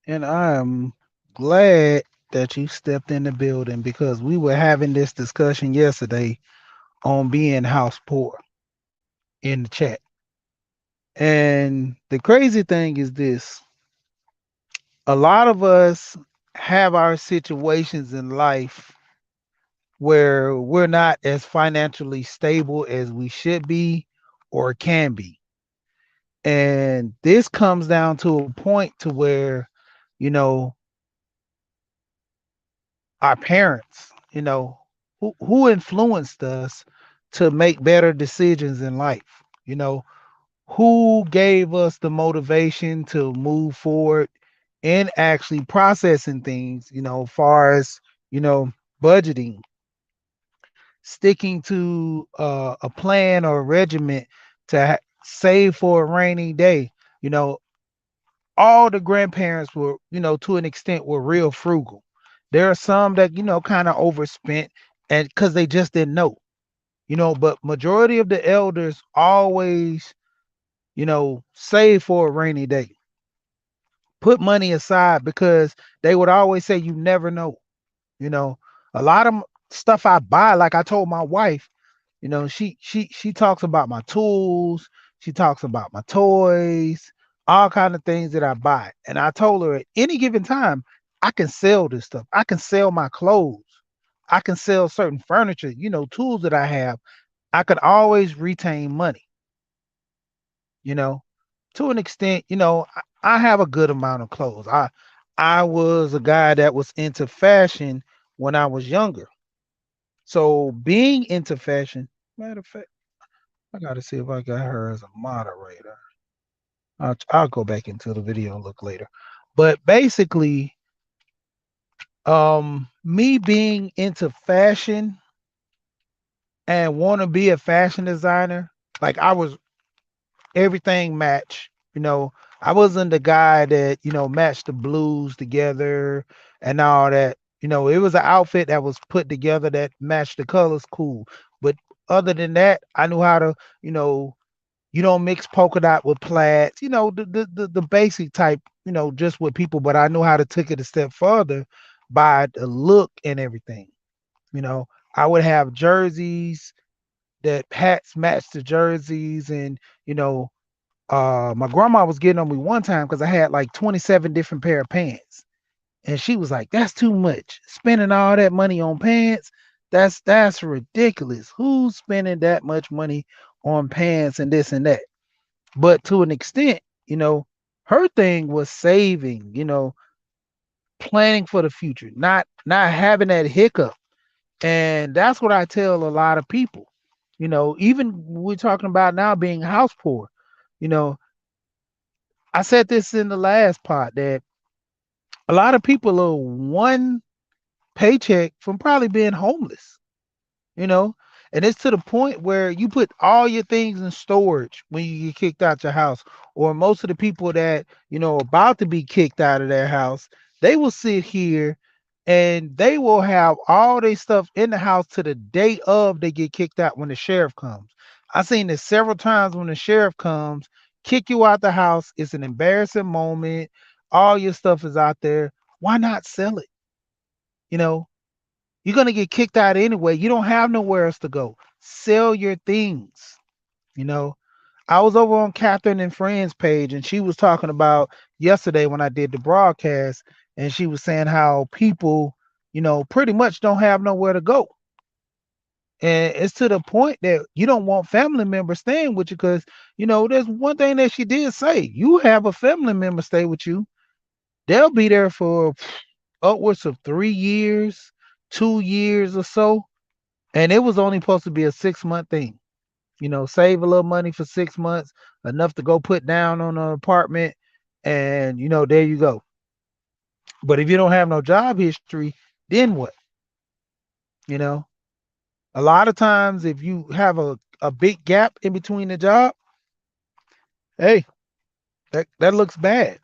And I am glad that you stepped in the building because we were having this discussion yesterday on being house poor in the chat. And the crazy thing is this, a lot of us have our situations in life where we're not as financially stable as we should be or can be. And this comes down to a point to where, you know, our parents, who influenced us to make better decisions in life, you know, who gave us the motivation to move forward in actually processing things, far as, you know, budgeting, sticking to a plan or a regiment to save for a rainy day. You know, all the grandparents were, to an extent, were real frugal. There are some that, kind of overspent and because they just didn't know, but majority of the elders always, save for a rainy day, put money aside because they would always say, you never know, you know, a lot of stuff I buy, like I told my wife, she talks about my tools, she talks about my toys, all kind of things that I buy. And I told her at any given time, I can sell this stuff. I can sell my clothes. I can sell certain furniture, tools that I have. I could always retain money, you know. To an extent, I have a good amount of clothes. I was a guy that was into fashion when I was younger. So being into fashion, matter of fact, I gotta see if I got her as a moderator. I'll go back into the video and look later. But basically, me being into fashion and want to be a fashion designer, like I was everything match. I wasn't the guy that matched the blues together and all that. It was an outfit that was put together that matched the colors, cool. But other than that, I knew how to, you know, you don't mix polka dot with plaids, the basic type, just with people. But I knew how to take it a step further by the look and everything. You know, I would have jerseys that hats matched the jerseys, and my grandma was getting on me one time because I had like 27 different pair of pants. And she was like, that's too much. Spending all that money on pants, that's ridiculous. Who's spending that much money on pants and this and that? But to an extent, her thing was saving, planning for the future, not having that hiccup. And that's what I tell a lot of people. Even we're talking about now being house poor. You know, I said this in the last part that a lot of people are one paycheck from probably being homeless, you know, and it's to the point where you put all your things in storage when you get kicked out your house, or most of the people that, about to be kicked out of their house, they will sit here and they will have all their stuff in the house to the day of they get kicked out when the sheriff comes. I've seen this several times when the sheriff comes, kick you out the house. It's an embarrassing moment. All your stuff is out there. Why not sell it? You know, you're gonna get kicked out anyway. You don't have nowhere else to go. Sell your things. You know, I was over on Catherine and Friends page, and she was talking about yesterday when I did the broadcast, and she was saying how people, pretty much don't have nowhere to go. And it's to the point that you don't want family members staying with you because, there's one thing that she did say. You have a family member stay with you, they'll be there for upwards of 3 years, 2 years or so. And it was only supposed to be a 6 month thing. Save a little money for 6 months, enough to go put down on an apartment, and there you go. But if you don't have no job history, then what? You know, a lot of times if you have a big gap in between the job, hey, that looks bad.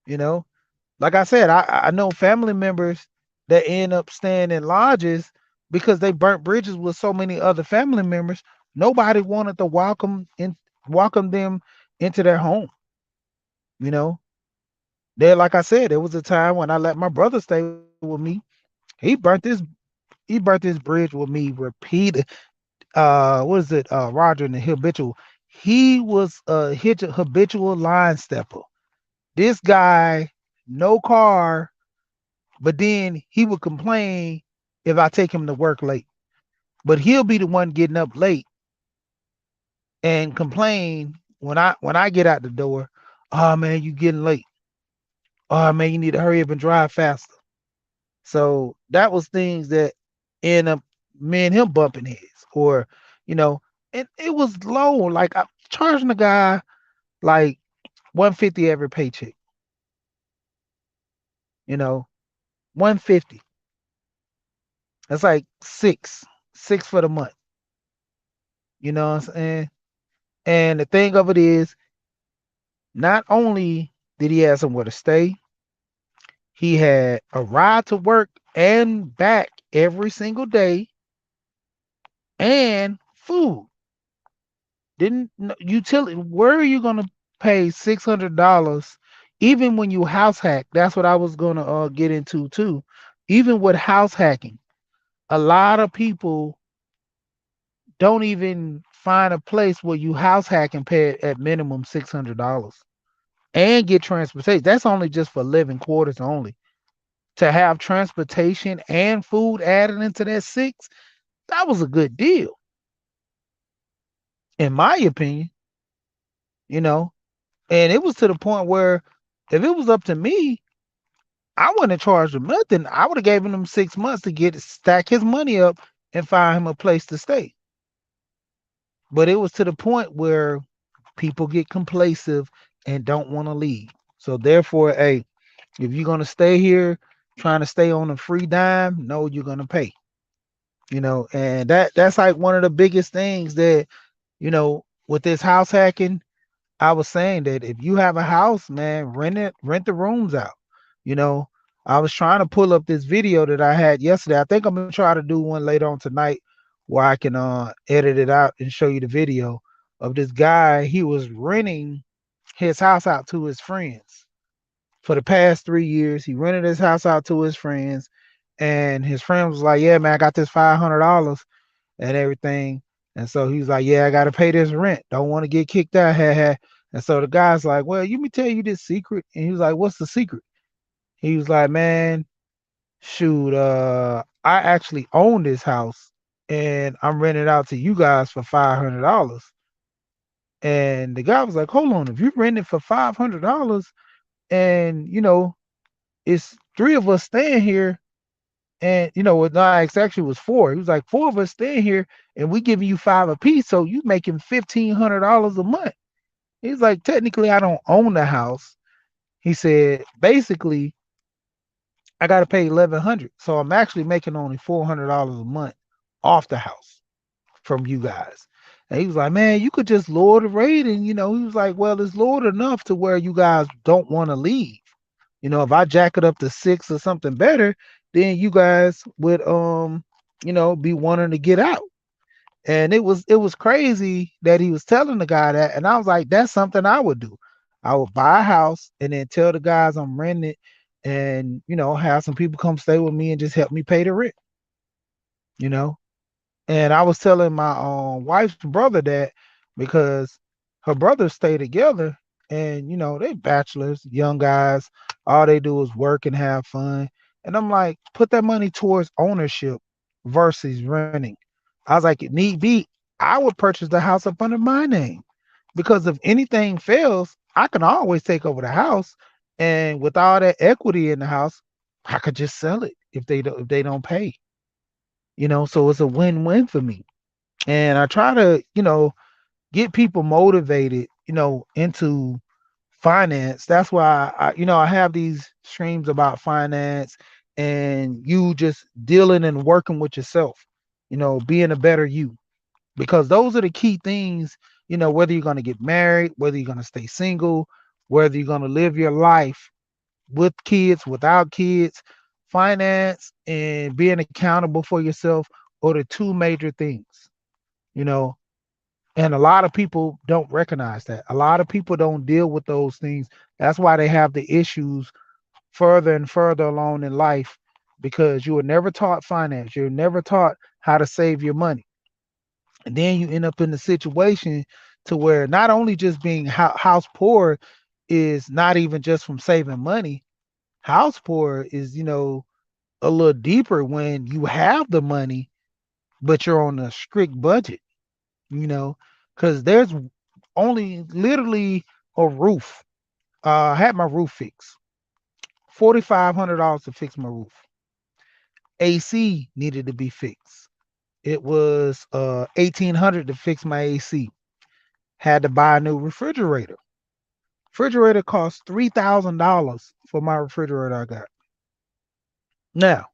You know, like I said, I know family members that end up staying in lodges because they burnt bridges with so many other family members. Nobody wanted to welcome them into their home. You know, There, like I said, there was a time when I let my brother stay with me. He burnt this he burnt this bridge with me repeated. What is it? Roger and the habitual. He was a habitual line stepper. This guy, no car, but then he would complain if I take him to work late. But he'll be the one getting up late and complain when I get out the door. Oh man, you getting late. Oh man, you need to hurry up and drive faster. So that was things that end up me and him bumping heads, or you know, and it was low. Like I'm charging the guy like 150 every paycheck. You know, 150. That's like six for the month. You know what I'm saying? And the thing of it is, not only did he have somewhere to stay, he had a ride to work and back every single day, and food. Didn't utility? Where are you gonna pay $600? Even when you house hack, that's what I was gonna get into too. Even with house hacking, a lot of people don't even find a place where you house hack and pay at minimum $600 and get transportation. That's only just for living quarters only. To have transportation and food added into that six, that was a good deal, in my opinion. You know, and it was to the point where if it was up to me, I wouldn't have charged him nothing. I would have given him 6 months to get stack his money up and find him a place to stay. But it was to the point where people get complacent and don't want to leave. So therefore, hey, if you're gonna stay here trying to stay on a free dime, no, you're gonna pay. And that's like one of the biggest things that, with this house hacking, I was saying that if you have a house, man, rent the rooms out. You know, I was trying to pull up this video that I had yesterday. I think I'm gonna try to do one later on tonight where I can edit it out and show you the video of this guy. He was renting his house out to his friends for the past 3 years. He rented his house out to his friends, and his friend was like, "Yeah, man, I got this $500 and everything." And so he was like, "Yeah, I got to pay this rent. Don't want to get kicked out." And so the guy's like, "Well, let me tell you this secret." And he was like, "What's the secret?" He was like, "Man, shoot, I actually own this house and I'm renting it out to you guys for $500." And the guy was like, "Hold on, if you're renting for $500 and it's three of us staying here, and with no, it's actually was four. He was like, four of us staying here, and we giving you five apiece, so you making $1,500 a month." He's like, "Technically, I don't own the house." He said, "Basically, I got to pay 1,100, so I'm actually making only $400 a month off the house from you guys." And he was like, "Man, you could just lower the rate." And he was like, "Well, it's lowered enough to where you guys don't want to leave. If I jack it up to six or something better, then you guys would be wanting to get out." And it was crazy that he was telling the guy that. And I was like, that's something I would do. I would buy a house and then tell the guys I'm renting it, and have some people come stay with me and just help me pay the rent, you know. And I was telling my wife's brother that because her brothers stay together, and they bachelors, young guys, all they do is work and have fun. And I'm like, put that money towards ownership versus renting. I was like, if need be, I would purchase the house up under my name, because if anything fails, I can always take over the house, and with all that equity in the house, I could just sell it if they don't pay. So it's a win-win for me. And I try to get people motivated into finance. That's why I have these streams about finance, and you just dealing and working with yourself, being a better you, because those are the key things. Whether you're going to get married, whether you're going to stay single, whether you're going to live your life with kids, without kids, finance and being accountable for yourself are the two major things. you know and a lot of people don't recognize that. A lot of people don't deal with those things That's why they have the issues further and further along in life because you were never taught finance. You're never taught how to save your money. And then you end up in a situation to where not only just being house poor is not even just from saving money. House poor is, a little deeper when you have the money, but you're on a strict budget, you know, because there's only literally a roof. I had my roof fixed. $4,500 to fix my roof. AC needed to be fixed. It was 1,800 to fix my AC. Had to buy a new refrigerator. Refrigerator cost $3,000 for my refrigerator I got. Now,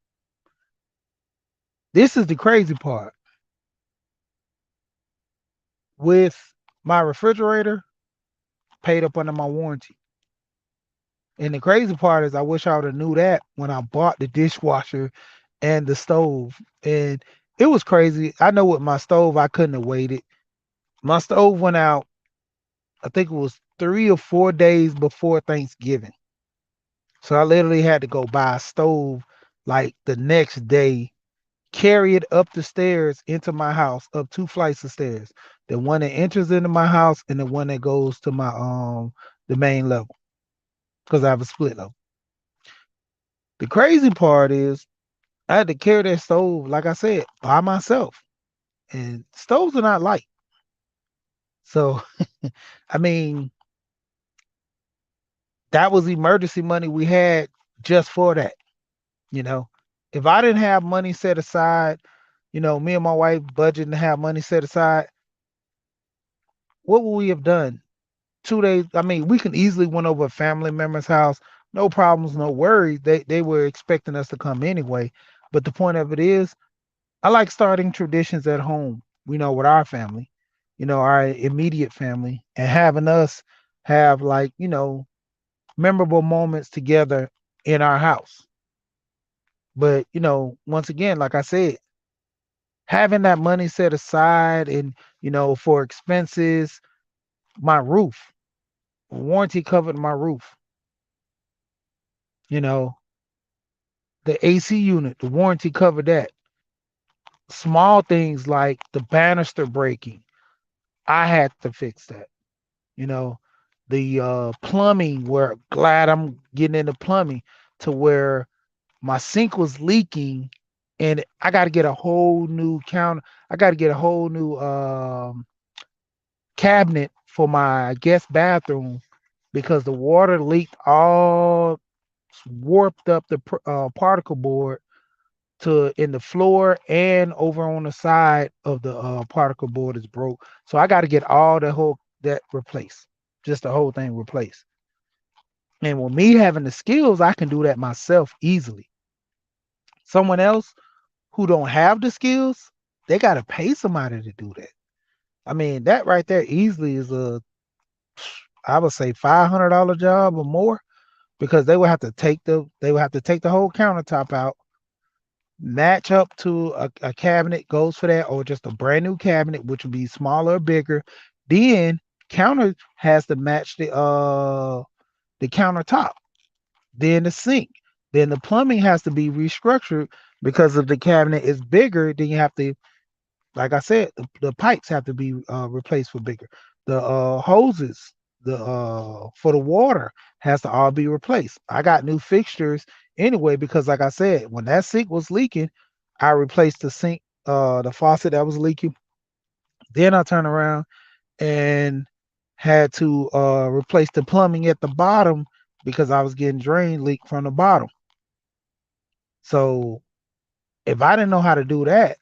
this is the crazy part. With my refrigerator paid up under my warranty. And the crazy part is I wish I would have knew that when I bought the dishwasher and the stove. And it was crazy. I know with my stove I couldn't have waited. My stove went out, I think it was 3 or 4 days before Thanksgiving. So I literally had to go buy a stove like the next day, carry it up the stairs into my house, up 2 flights of stairs. The one that enters into my house and the one that goes to my the main level. Because I have a split level. The crazy part is I had to carry that stove, like I said, by myself. And stoves are not light. So I mean, that was emergency money we had just for that. You know, if I didn't have money set aside, me and my wife budgeting to have money set aside, what would we have done? 2 days. I mean, we can easily went over a family member's house, no problems, no worries. They were expecting us to come anyway. But the point of it is, I like starting traditions at home. With our family, our immediate family, and having us have like memorable moments together in our house. But once again, like I said, having that money set aside and for expenses, my roof warranty covered my roof. You know, the AC unit, the warranty covered that. Small things like the banister breaking, I had to fix that. You know, the plumbing, where glad I'm getting into plumbing to where my sink was leaking and I got to get a whole new counter. I got to get a whole new cabinet for my guest bathroom because the water leaked all warped up the particle board to in the floor and over on the side of the particle board is broke. So I got to get all the whole that replaced, just the whole thing replaced. And with me having the skills, I can do that myself easily. Someone else who don't have the skills, they got to pay somebody to do that. I mean, that right there easily is I would say $500 job or more because they would have to take the whole countertop out, match up to a cabinet goes for that, or just a brand new cabinet, which would be smaller or bigger. Then counter has to match the countertop, then the sink, then the plumbing has to be restructured because if the cabinet is bigger, then you have to, like I said, the pipes have to be replaced for bigger. The hoses, the for the water has to all be replaced. I got new fixtures anyway because, like I said, when that sink was leaking, I replaced the sink, the faucet that was leaking. Then I turned around and had to replace the plumbing at the bottom because I was getting drain leak from the bottom. So if I didn't know how to do that,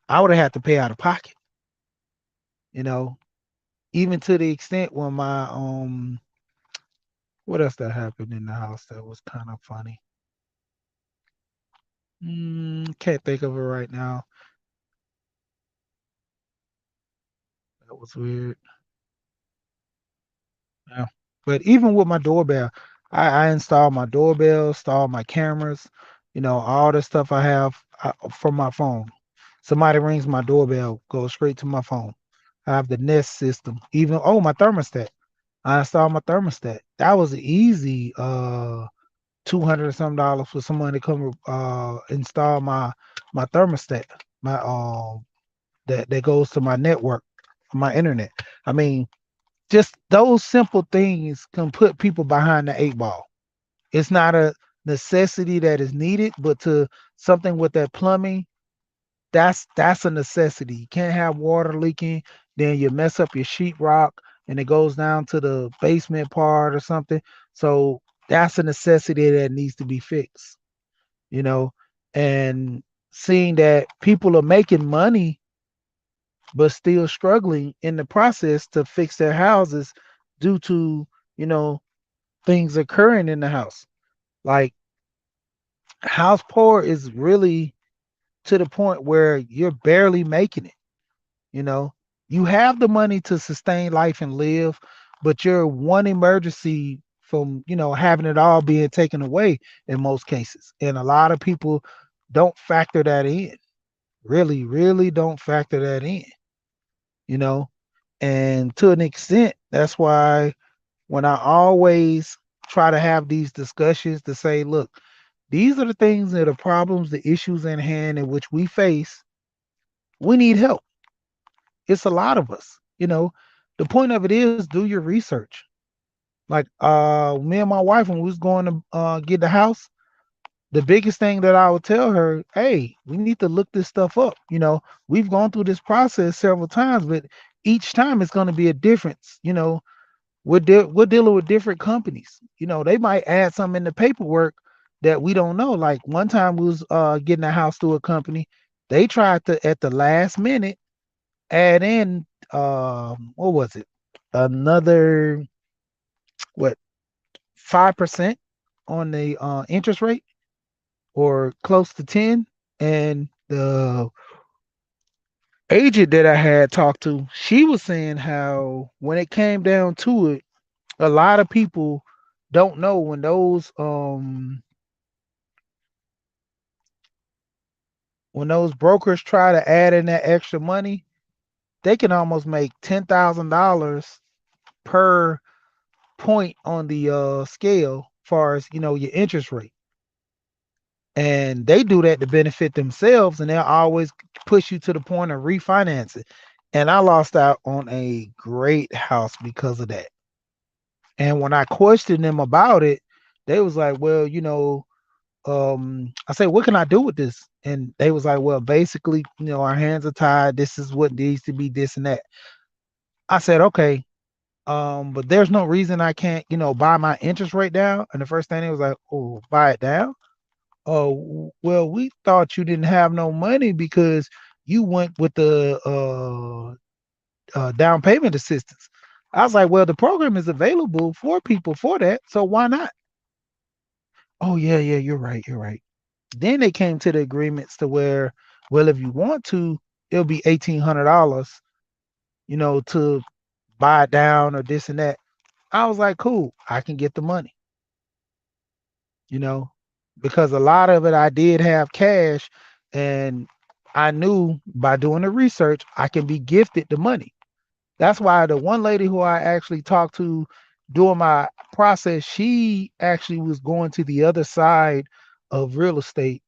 I would have had to pay out of pocket. You know, even to the extent when my what else that happened in the house that was kind of funny. Can't think of it right now. That was weird. Yeah. But even with my doorbell, I installed my doorbell, installed my cameras, all the stuff I have from my phone. Somebody rings my doorbell, goes straight to my phone. I have the Nest system. Even my thermostat. I installed my thermostat. That was easy. $200 or some dollars for someone to come install my thermostat, my that goes to my network, my internet. I mean, just those simple things can put people behind the eight ball. It's not a necessity that is needed, but to something with that plumbing, that's a necessity. You can't have water leaking, then you mess up your sheetrock and it goes down to the basement part or something. So that's a necessity that needs to be fixed, you know. And seeing that people are making money but still struggling in the process to fix their houses due to, you know, things occurring in the house. Like house poor is really to the point where you're barely making it. You know, you have the money to sustain life and live, but you're one emergency from, having it all being taken away in most cases. And a lot of people don't factor that in. Really, really don't factor that in, you know. And to an extent, that's why when I always try to have these discussions to say, look, these are the things that are problems, the issues in hand in which we face. We need help. It's a lot of us, you know. The point of it is do your research. Like me and my wife when we was going to get the house, the biggest thing that I would tell her, hey, we need to look this stuff up. We've gone through this process several times, but each time it's going to be a difference. We're dealing with different companies. They might add something in the paperwork that we don't know. Like one time we was getting a house through a company. They tried to at the last minute add in what was it? Another what 5% on the interest rate or close to 10. And the agent that I had talked to, she was saying how when it came down to it, a lot of people don't know when those brokers try to add in that extra money, they can almost make $10,000 per point on the scale far as your interest rate. And they do that to benefit themselves, and they'll always push you to the point of refinancing. And I lost out on a great house because of that. And when I questioned them about it, they was like, well, I said, what can I do with this? And they was like, well, basically, our hands are tied. This is what needs to be this and that. I said, okay, but there's no reason I can't, buy my interest rate down. And the first thing they was like, oh, buy it down. Oh, well, we thought you didn't have no money because you went with the down payment assistance. I was like, well, the program is available for people for that, so why not? Oh, yeah, yeah, you're right, you're right. Then they came to the agreements to where, well, if you want to, it'll be $1,800, to buy it down or this and that. I was like, cool, I can get the money, you know, because a lot of it I did have cash, and I knew by doing the research I can be gifted the money. That's why the one lady who I actually talked to during my process, she actually was going to the other side of real estate,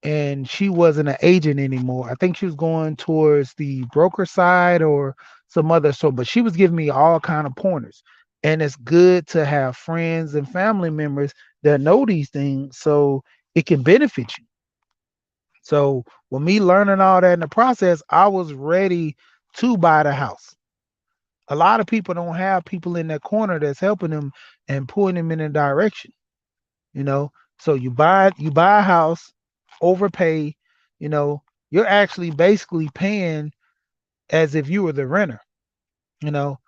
and she wasn't an agent anymore. I think she was going towards the broker side or some other. So, but she was giving me all kind of pointers. And it's good to have friends and family members that know these things so it can benefit you. So with me learning all that in the process, I was ready to buy the house. A lot of people don't have people in their corner that's helping them and pulling them in a direction, you know. So you buy a house, overpay, you know, you're actually basically paying as if you were the renter, you know,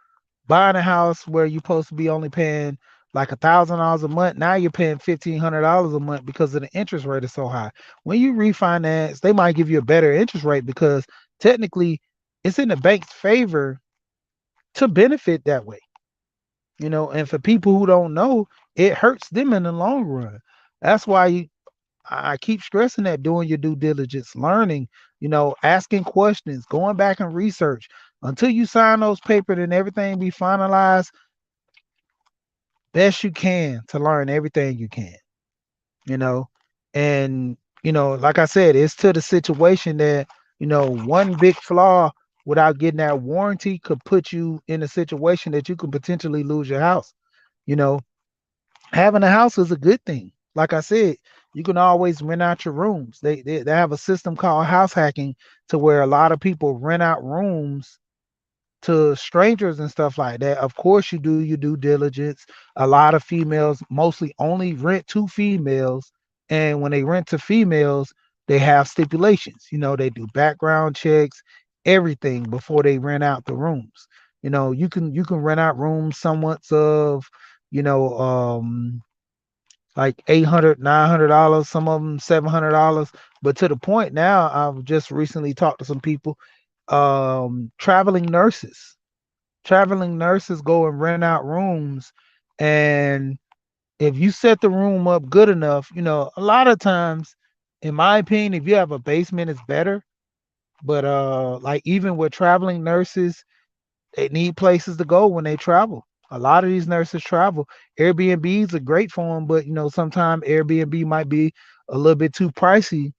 buying a house where you're supposed to be only paying like $1,000 a month. Now you're paying $1,500 a month because of the interest rate is so high. When you refinance, they might give you a better interest rate because technically it's in the bank's favor to benefit that way. And for people who don't know, it hurts them in the long run. That's why I keep stressing that doing your due diligence, learning, asking questions, going back and research until you sign those papers and everything be finalized. best you can to learn everything you can, you know. And, like I said, it's to the situation that, one big flaw without getting that warranty could put you in a situation that you could potentially lose your house. You know, having a house is a good thing. Like I said, you can always rent out your rooms. They have a system called house hacking to where a lot of people rent out rooms to strangers and stuff like that. Of course, you do your due diligence. A lot of females mostly only rent to females, and when they rent to females, they have stipulations. They do background checks, everything before they rent out the rooms. You can rent out rooms somewhat of, you know, like 800, $900, some of them $700. But to the point now, I've just recently talked to some people, traveling nurses go and rent out rooms, and if you set the room up good enough, a lot of times, in my opinion, if you have a basement, it's better. But like, even with traveling nurses, they need places to go when they travel. A lot of these nurses travel. Airbnbs are great for them, but sometimes Airbnb might be a little bit too pricey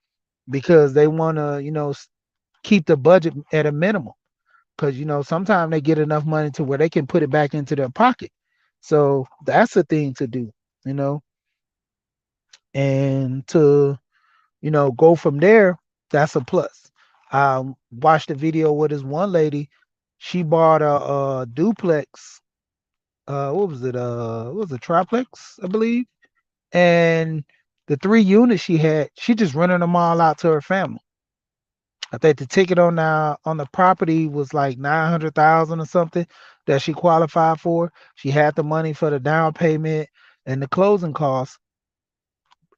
because they want to, keep the budget at a minimum, because sometimes they get enough money to where they can put it back into their pocket. So that's the thing to do, you know, and to go from there. That's a plus. I watched a video with this one lady. She bought a duplex. What was it? What was it, triplex, I believe. And the 3 units she had, she just rented them all out to her family. I think the ticket on the property was like 900,000 or something that she qualified for. She had the money for the down payment and the closing costs,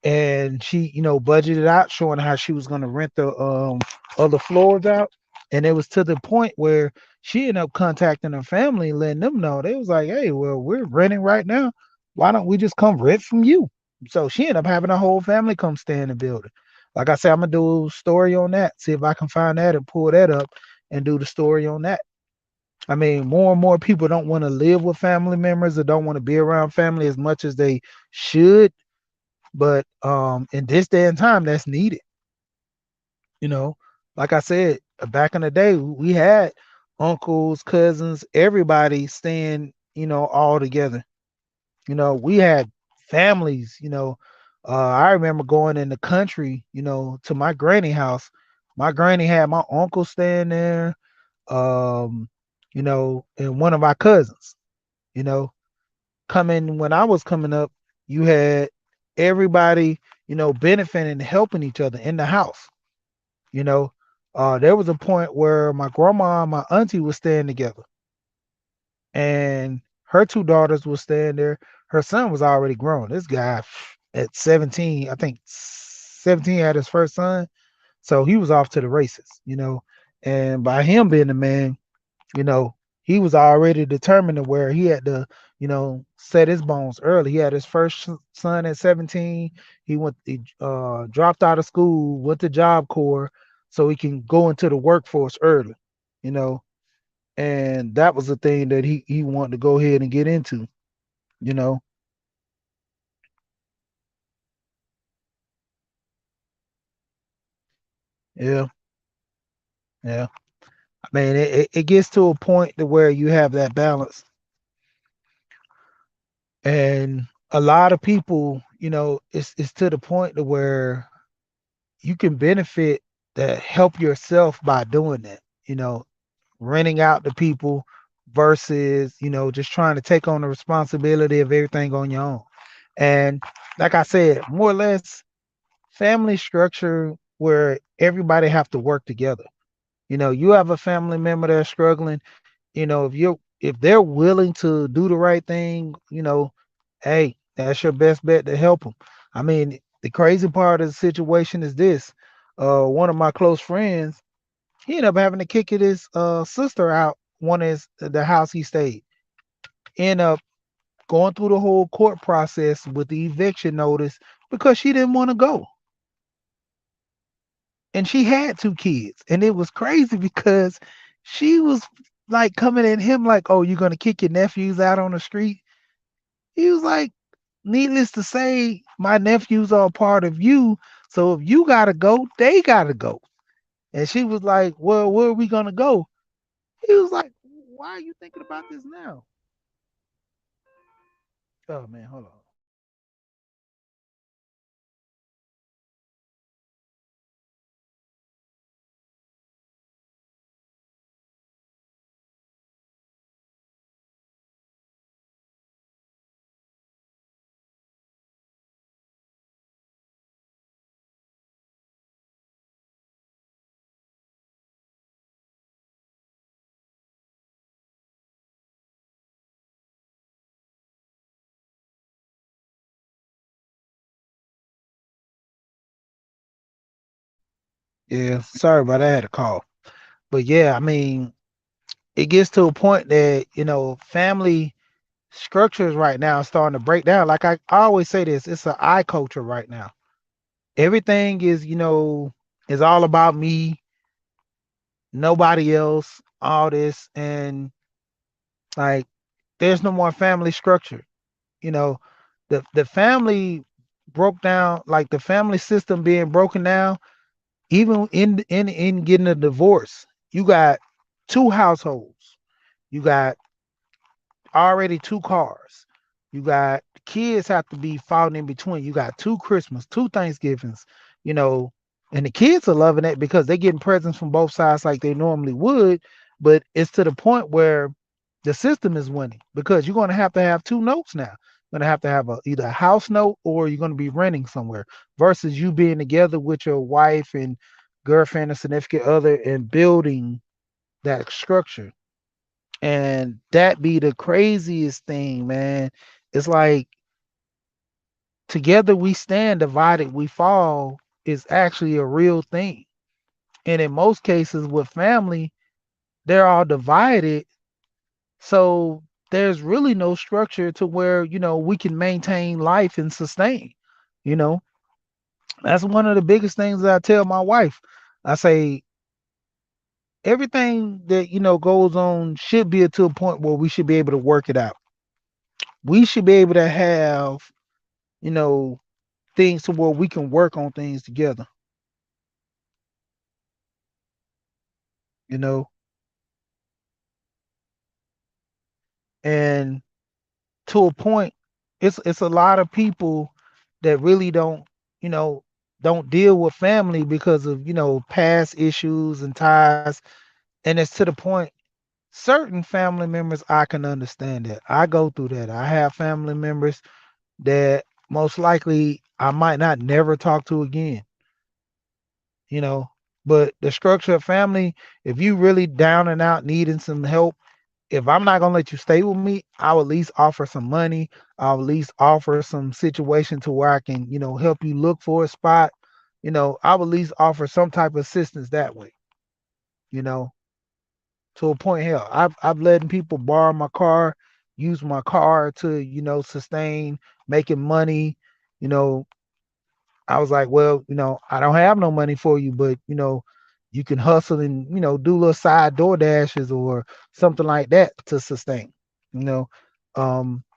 and she, budgeted out, showing how she was going to rent the other floors out. And it was to the point where she ended up contacting her family, letting them know. They was like, "Hey, well, we're renting right now. Why don't we just come rent from you?" So she ended up having a whole family come stay in the building. Like I said, I'm gonna do a story on that. See if I can find that and pull that up and do the story on that. I mean, more and more people don't want to live with family members or don't want to be around family as much as they should. But in this day and time, that's needed. You know, like I said, back in the day, we had uncles, cousins, everybody staying, all together. We had families. I remember going in the country, to my granny house. My granny had my uncle staying there, um, and one of my cousins. You know, coming when I was coming up, you had everybody, benefiting and helping each other in the house. You know, there was a point where my grandma and my auntie was staying together, and her two daughters were staying there. Her son was already grown. This guy at 17, I think 17, had his first son, so he was off to the races. And by him being a man, you know, he was already determined to where he had to, set his bones early. He had his first son at 17. He dropped out of school, went to Job Corps so he can go into the workforce early, you know, and that was the thing that he wanted to go ahead and get into, you know. Yeah, yeah. I mean, it gets to a point to where you have that balance, and a lot of people, it's to the point to where you can benefit to help yourself by doing that, renting out to people versus, just trying to take on the responsibility of everything on your own. And like I said, more or less, family structure where everybody have to work together. You have a family member that's struggling, if they're willing to do the right thing, hey, that's your best bet to help them. I mean, the crazy part of the situation is this. One of my close friends, he ended up having to kick his sister out one is the house he stayed. End up going through the whole court process with the eviction notice because she didn't want to go. And she had two kids. And it was crazy because she was like coming at him like, "Oh, you're gonna kick your nephews out on the street?" He was like, needless to say, my nephews are a part of you. So if you gotta go, they gotta go. And she was like, well, where are we gonna go? He was like, why are you thinking about this now? Oh man, hold on. Yeah, sorry about that. I had a call. But yeah, I mean, it gets to a point that, family structures right now are starting to break down. Like I always say this, it's an I culture right now. Everything is all about me, nobody else, all this, and like there's no more family structure. You know, the family broke down, like the family system being broken down, even in getting a divorce. You got two households. You got already two cars. You got kids have to be falling in between. You got two Christmas, two Thanksgivings, you know, and the kids are loving it because they're getting presents from both sides like they normally would. But it's to the point where the system is winning because you're going to have two notes now. You're going to have either a house note or you're going to be renting somewhere versus you being together with your wife and girlfriend or significant other and building that structure. And that be the craziest thing, man. It's like together we stand, divided we fall is actually a real thing. And in most cases with family, they're all divided. So there's really no structure to where, we can maintain life and sustain. You know, that's one of the biggest things that I tell my wife. I say everything that, goes on should be to a point where we should be able to work it out. We should be able to have, you know, things to where we can work on things together, you know, and to a point, it's a lot of people that really you know, don't deal with family because of, past issues and ties. And it's to the point, certain family members I can understand that. I go through that. I have family members that most likely I might not never talk to again, you know. But the structure of family, if you really down and out needing some help, if I'm not gonna let you stay with me, I'll at least offer some money. I'll at least offer some situation to where I can, help you look for a spot. I'll at least offer some type of assistance that way, you know, to a point. Hell, I've letting people borrow my car, use my car to, sustain making money. You know, I was like, well, I don't have no money for you, but you can hustle and do little side door dashes or something like that to sustain. You know,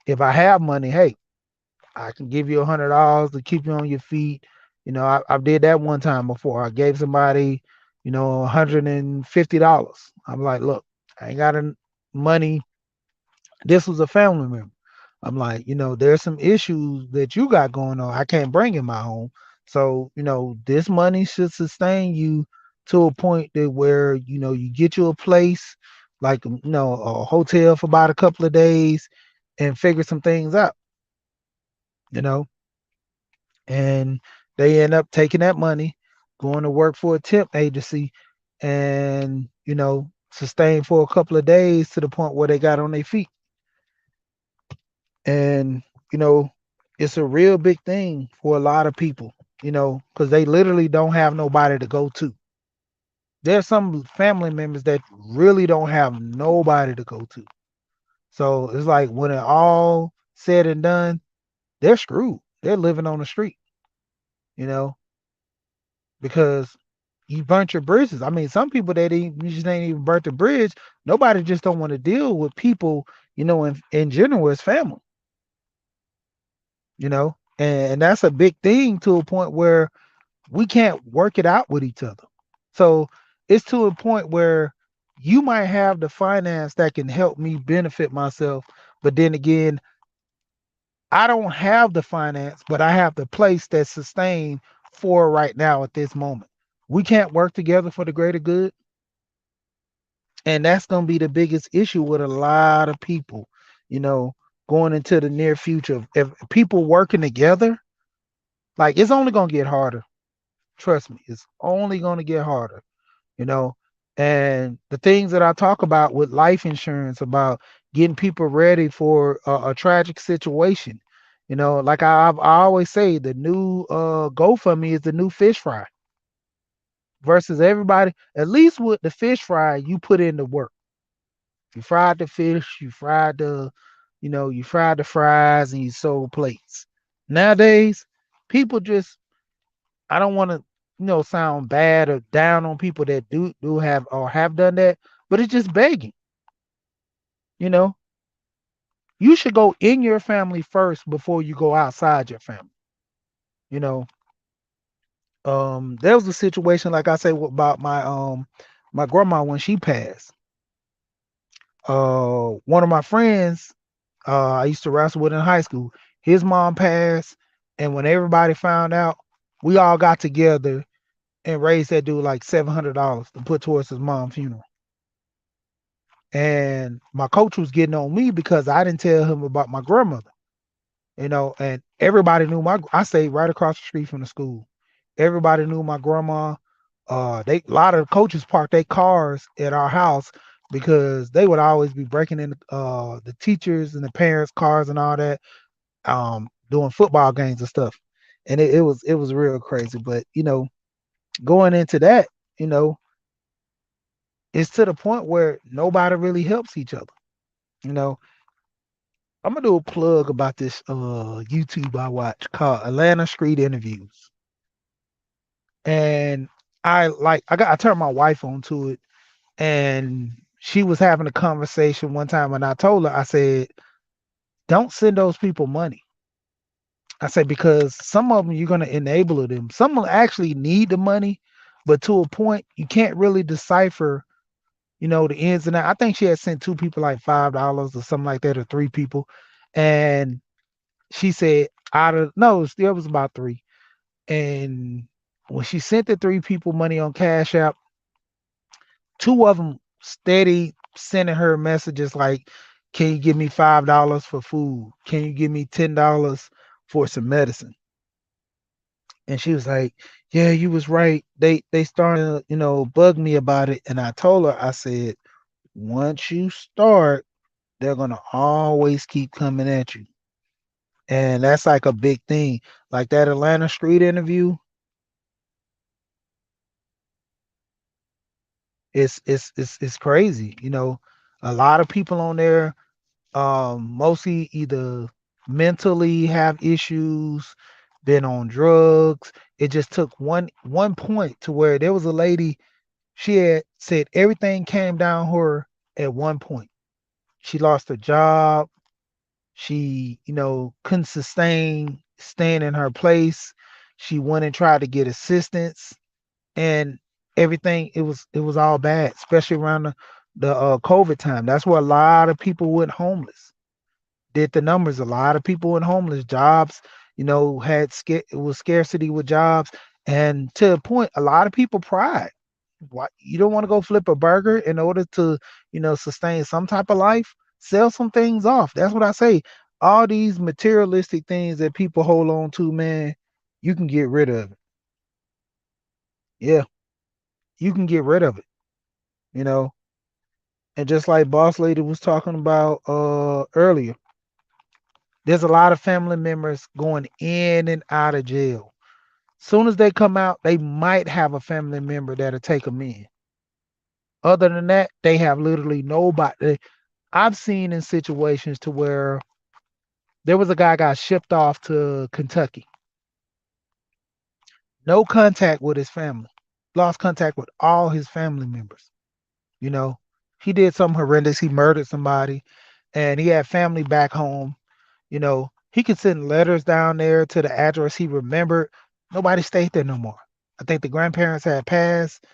if I have money, hey, I can give you $100 to keep you on your feet. I did that one time before. I gave somebody, $150. I'm like, look, I ain't got money. This was a family member. I'm like, there's some issues that you got going on. I can't bring in my home. So, this money should sustain you to a point that where, you get you a place, like, a hotel for about a couple of days and figure some things out, you know, and they end up taking that money, going to work for a temp agency and, sustain for a couple of days to the point where they got on their feet. And you know it's a real big thing for a lot of people, because they literally don't have nobody to go to. There's some family members that really don't have nobody to go to, so it's like when it all said and done, they're screwed. They're living on the street, you know because you burnt your bridges. I mean, some people that ain't, you just ain't even burnt the bridge. Nobody just don't want to deal with people, in general as family. you know, and that's a big thing to a point where we can't work it out with each other. So it's to a point where you might have the finance that can help me benefit myself, but then again, I don't have the finance, but I have the place that's sustained for right now at this moment. We can't work together for the greater good, and that's going to be the biggest issue with a lot of people, you know, going into the near future. If people working together, like it's only going to get harder. Trust me, it's only going to get harder, you know. And the things that I talk about with life insurance, about getting people ready for a tragic situation, you know, like I always say, the new GoFundMe is the new fish fry versus everybody. At least with the fish fry, you put in the work. You fried the fish, you fried you fried the fries, and you sold plates. Nowadays, people just, I don't want to, sound bad or down on people that do have or have done that, but it's just begging. You know, you should go in your family first before you go outside your family. You know, there was a situation like I say about my grandma when she passed. One of my friends I used to wrestle with in high school, his mom passed, and when everybody found out, we all got together and raised that dude like $700 to put towards his mom's funeral. And my coach was getting on me because I didn't tell him about my grandmother, and everybody knew I stayed right across the street from the school. Everybody knew my grandma. They a lot of coaches parked their cars at our house because they would always be breaking in the teachers and the parents' cars and all that, doing football games and stuff. And it was real crazy. But going into that, you know, it's to the point where nobody really helps each other. You know, I'm gonna do a plug about this YouTube I watch called Atlanta Street Interviews. And I turned my wife onto it, and she was having a conversation one time, and I told her, I said, don't send those people money. I said, because some of them you're gonna enable them. Some will actually need the money, but to a point you can't really decipher, the ins and outs. I think she had sent two people like $5 or something like that, or three people. And she said out of no, it was about three. And when she sent the three people money on Cash App, two of them steady sending her messages like, "Can you give me $5 for food? Can you give me $10 for some medicine?" And she was like, "Yeah, you was right. They started to, bug me about it." And I told her, I said, "Once you start, they're gonna always keep coming at you." And that's like a big thing. Like that Atlanta Street interview, it's crazy. A lot of people on there, mostly either mentally have issues, been on drugs. It just took one point to where there was a lady, she had said everything came down her at one point. She lost her job. She, couldn't sustain staying in her place. She went and tried to get assistance, and everything, it was all bad, especially around the COVID time. That's where a lot of people went homeless. Did the numbers, a lot of people went homeless. Jobs, it was scarcity with jobs, and to a point, a lot of people pride. Why you don't want to go flip a burger in order to, sustain some type of life? Sell some things off. That's what I say. All these materialistic things that people hold on to, man, you can get rid of it. Yeah, you can get rid of it. You know, and just like Boss Lady was talking about earlier, there's a lot of family members going in and out of jail. Soon as they come out, they might have a family member that'll take them in. Other than that, they have literally nobody. I've seen in situations to where there was a guy got shipped off to Kentucky, no contact with his family, lost contact with all his family members. You know, he did something horrendous. He murdered somebody, and he had family back home. You know, He could send letters down there to the address he remembered. Nobody stayed there no more. I think the grandparents had passed,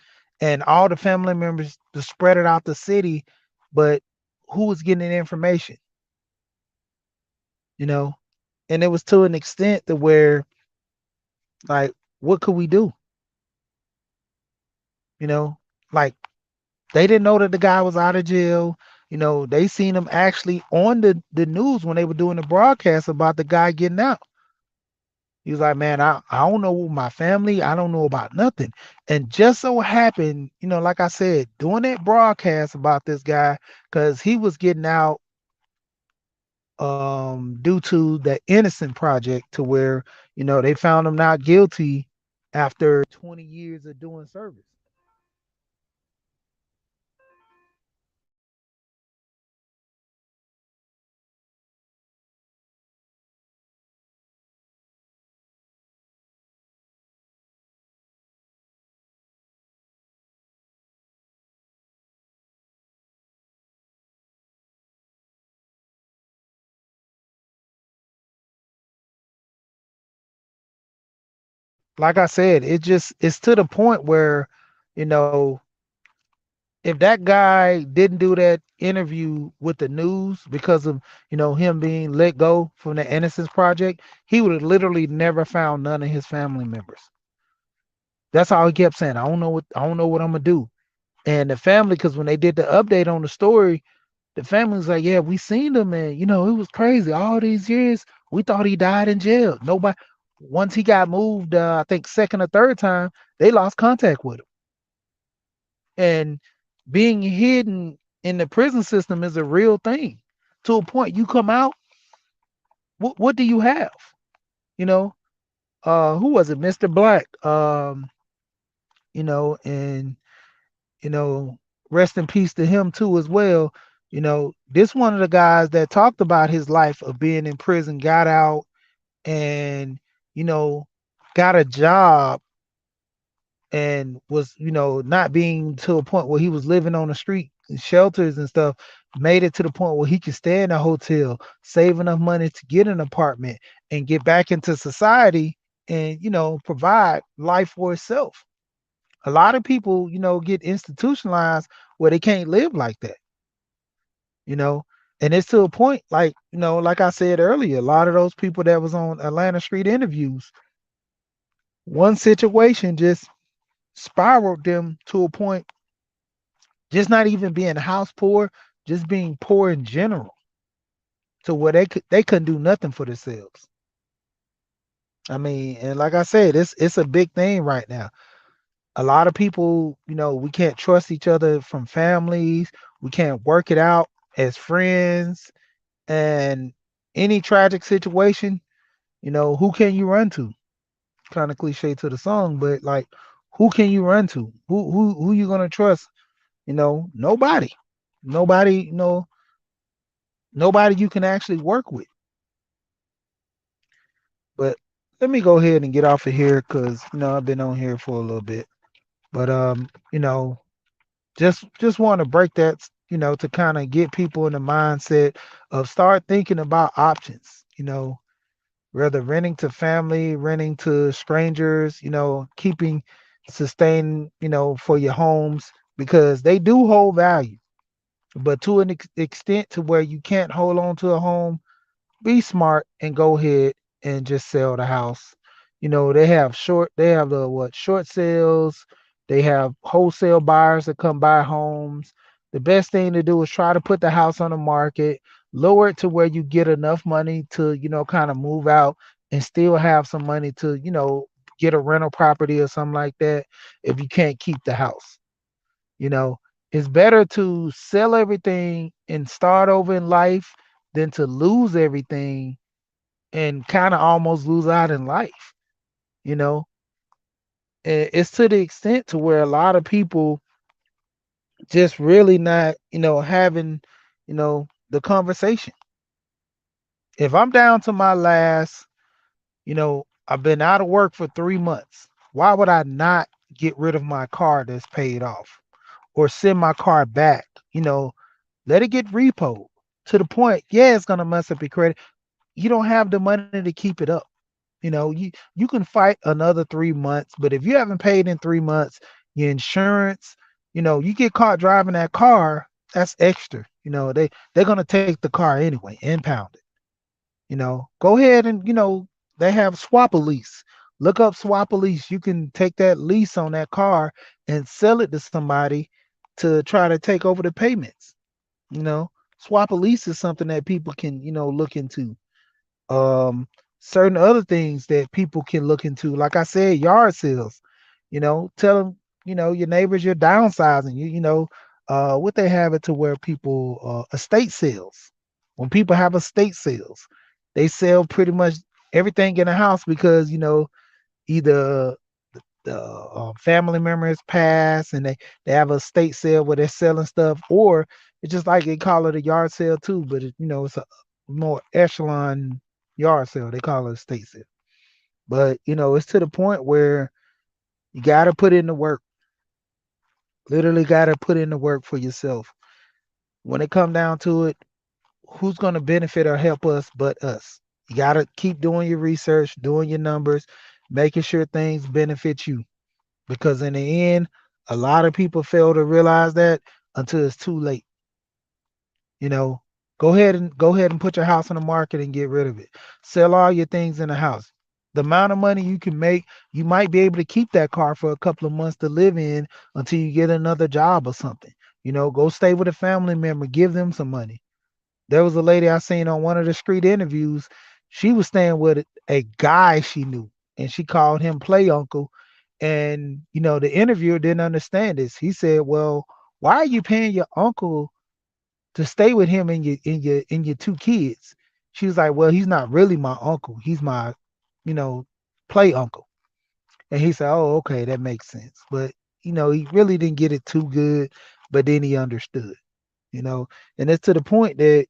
and all the family members just spread it out the city. But who was getting the information? You know, and it was to an extent to where, like, what could we do? You know, like they didn't know that the guy was out of jail. They seen him actually on the news when they were doing the broadcast about the guy getting out. He was like, man, I don't know my family. I don't know about nothing. And just so happened, like I said, doing that broadcast about this guy, because he was getting out due to the Innocent Project, to where, they found him not guilty after 20 years of doing service. Like I said, it's to the point where, you know, if that guy didn't do that interview with the news because of, him being let go from the Innocence Project, he would have literally never found none of his family members. That's all he kept saying. I don't know what I'm gonna do. And the family, because when they did the update on the story, the family was like, "Yeah, we seen him, and it was crazy. All these years, we thought he died in jail. Nobody. Once he got moved, I think second or third time, they lost contact with him. And being hidden in the prison system is a real thing. To a point, you come out, what do you have? You know, who was it? Mr. Black. And you know, rest in peace to him too as well. This one of the guys that talked about his life of being in prison, got out, and you know, got a job, and was, not being to a point where he was living on the street shelters and stuff, made it to the point where he could stay in a hotel, save enough money to get an apartment and get back into society, and provide life for itself. A lot of people, get institutionalized where they can't live like that, you know. And it's to a point, like, like I said earlier, a lot of those people that was on Atlanta Street Interviews, one situation just spiraled them to a point, just not even being house poor, just being poor in general, to where they couldn't do nothing for themselves. I mean, and like I said, it's a big thing right now. A lot of people, we can't trust each other from families. We can't work it out as friends. And any tragic situation, who can you run to? Kind of cliche to the song, but like, who can you run to? Who you gonna trust? Nobody. Nobody, nobody you can actually work with. But let me go ahead and get off of here, because I've been on here for a little bit. But just want to break that, to kind of get people in the mindset of start thinking about options, whether renting to family, renting to strangers, keeping sustain, for your homes, because they do hold value, but to an extent to where you can't hold on to a home. Be smart and go ahead and just sell the house. They have the what short sales, they have wholesale buyers that come buy homes. The best thing to do is try to put the house on the market, lower it to where you get enough money to, kind of move out, and still have some money to, get a rental property or something like that if you can't keep the house. You know, it's better to sell everything and start over in life than to lose everything and kind of almost lose out in life. You know, it's to the extent to where a lot of people just really not, having, the conversation. If I'm down to my last, I've been out of work for 3 months. Why would I not get rid of my car that's paid off, or send my car back? Let it get repoed to the point. Yeah, it's gonna mess up your credit. you don't have the money to keep it up. You can fight another 3 months, but if you haven't paid in 3 months, your insurance, you get caught driving that car, that's extra. They're gonna take the car anyway, impound it. Go ahead and they have swap a lease. Look up swap a lease. You can take that lease on that car and sell it to somebody to try to take over the payments. You know, swap a lease is something that people can look into. um Certain other things that people can look into, like I said, yard sales. Tell them, your neighbors you're downsizing. What they have it to where people, estate sales. When people have estate sales, they sell pretty much everything in the house because either the family members pass and they have a estate sale where they're selling stuff, or it's just like they call it a yard sale too, but it's a more echelon yard sale. They call it a estate sale. But it's to the point where you got to put in the work. Literally got to put in the work for yourself. When it come down to it, who's going to benefit or help us but us? You got to keep doing your research, doing your numbers, making sure things benefit you, because in the end, a lot of people fail to realize that until it's too late. You know, go ahead and put your house on the market and get rid of it. Sell all your things in the house. The amount of money you can make, you might be able to keep that car for a couple of months to live in until you get another job or something. Go stay with a family member, give them some money. There was a lady I seen on one of the street interviews. She was staying with a guy she knew, and she called him play uncle. And the interviewer didn't understand this. He said, "Well, why are you paying your uncle to stay with him and your two kids?" She was like, "Well, he's not really my uncle. He's my, you know, play uncle." And he said, "Oh, okay, that makes sense." But he really didn't get it too good, but then he understood. you know and it's to the point that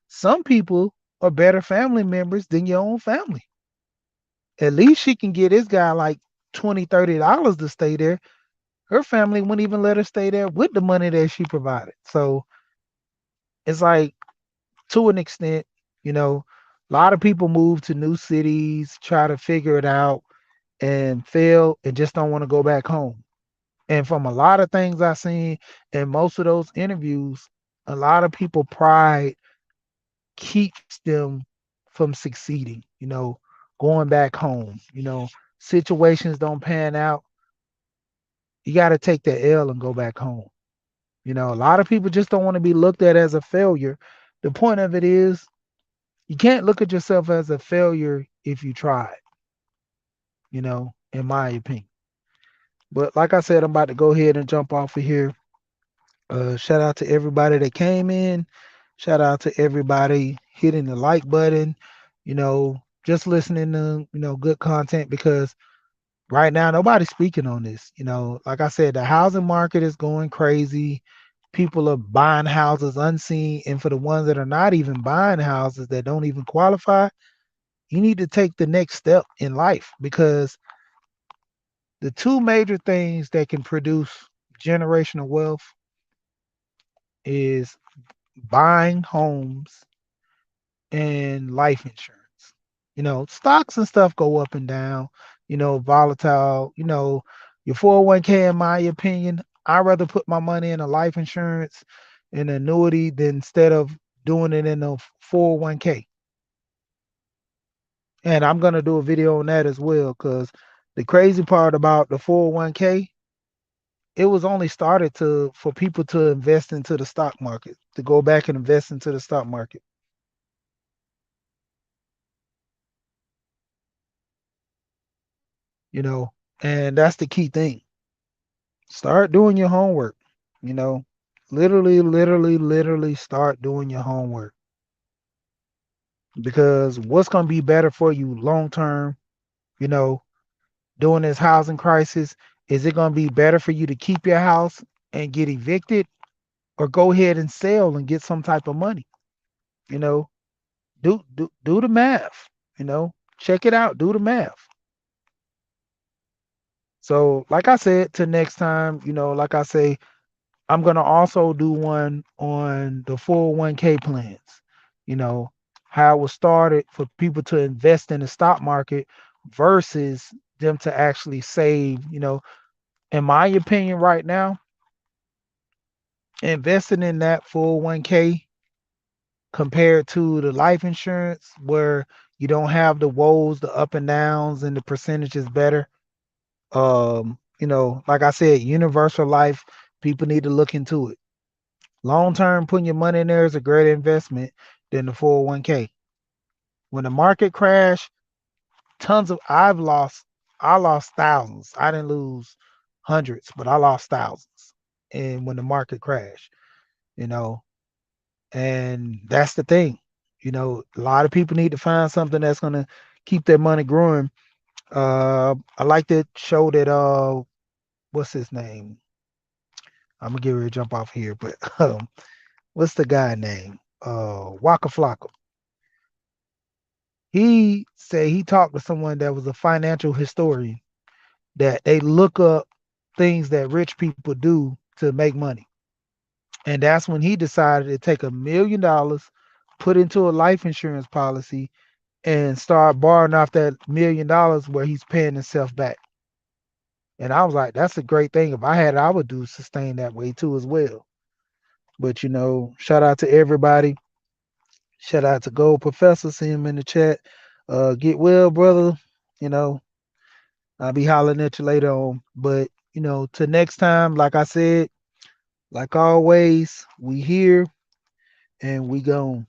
some people are better family members than your own family. At least she can get this guy like 20, $30 to stay there. Her family wouldn't even let her stay there with the money that she provided. So it's like, to an extent, a lot of people move to new cities, try to figure it out, and fail and just don't want to go back home. And from a lot of things I've seen in most of those interviews, a lot of people pride keeps them from succeeding, going back home. Situations don't pan out. You got to take the L and go back home. A lot of people just don't want to be looked at as a failure. The point of it is, you can't look at yourself as a failure if you tried, in my opinion. But like I said, I'm about to go ahead and jump off of here. Shout out to everybody that came in. Shout out to everybody hitting the like button, just listening to, good content, because right now nobody's speaking on this. Like I said, the housing market is going crazy. People are buying houses unseen. And for the ones that are not even buying houses, that don't even qualify, you need to take the next step in life, because the two major things that can produce generational wealth is buying homes and life insurance. Stocks and stuff go up and down, volatile, your 401k, in my opinion, I'd rather put my money in a life insurance and annuity than instead of doing it in a 401k. And I'm going to do a video on that as well, because the crazy part about the 401k, it was only started to for people to invest into the stock market, to go back and invest into the stock market. you know, and that's the key thing. Start doing your homework, you know, literally, literally, literally start doing your homework, because what's going to be better for you long term, you know, during this housing crisis, is it going to be better for you to keep your house and get evicted, or go ahead and sell and get some type of money? You know, do the math, check it out, do the math. So, like I said, to next time, like I say, I'm gonna also do one on the 401k plans. You know, how it was started for people to invest in the stock market versus them to actually save. In my opinion, right now, investing in that full 1K compared to the life insurance where you don't have the woes, the up and downs, and the percentage is better. Like I said, universal life, people need to look into it. Long term, putting your money in there is a greater investment than the 401k. When the market crashed, I lost thousands. I didn't lose hundreds, but I lost thousands. And when the market crashed, you know, and that's the thing. A lot of people need to find something that's gonna keep their money growing. I like that show that what's his name? I'm gonna get ready to jump off here, but what's the guy name? Waka Flocka. He said he talked to someone that was a financial historian that they look up things that rich people do to make money. And that's when he decided to take $1 million, put into a life insurance policy, and start borrowing off that $1 million where he's paying himself back. And I was like, that's a great thing. If I had it, I would do sustain that way too as well. But shout out to everybody. Shout out to Gold Professor. See him in the chat. Get well, brother. You know, I'll be hollering at you later on. But till next time, like I said, like always, we here and we gone.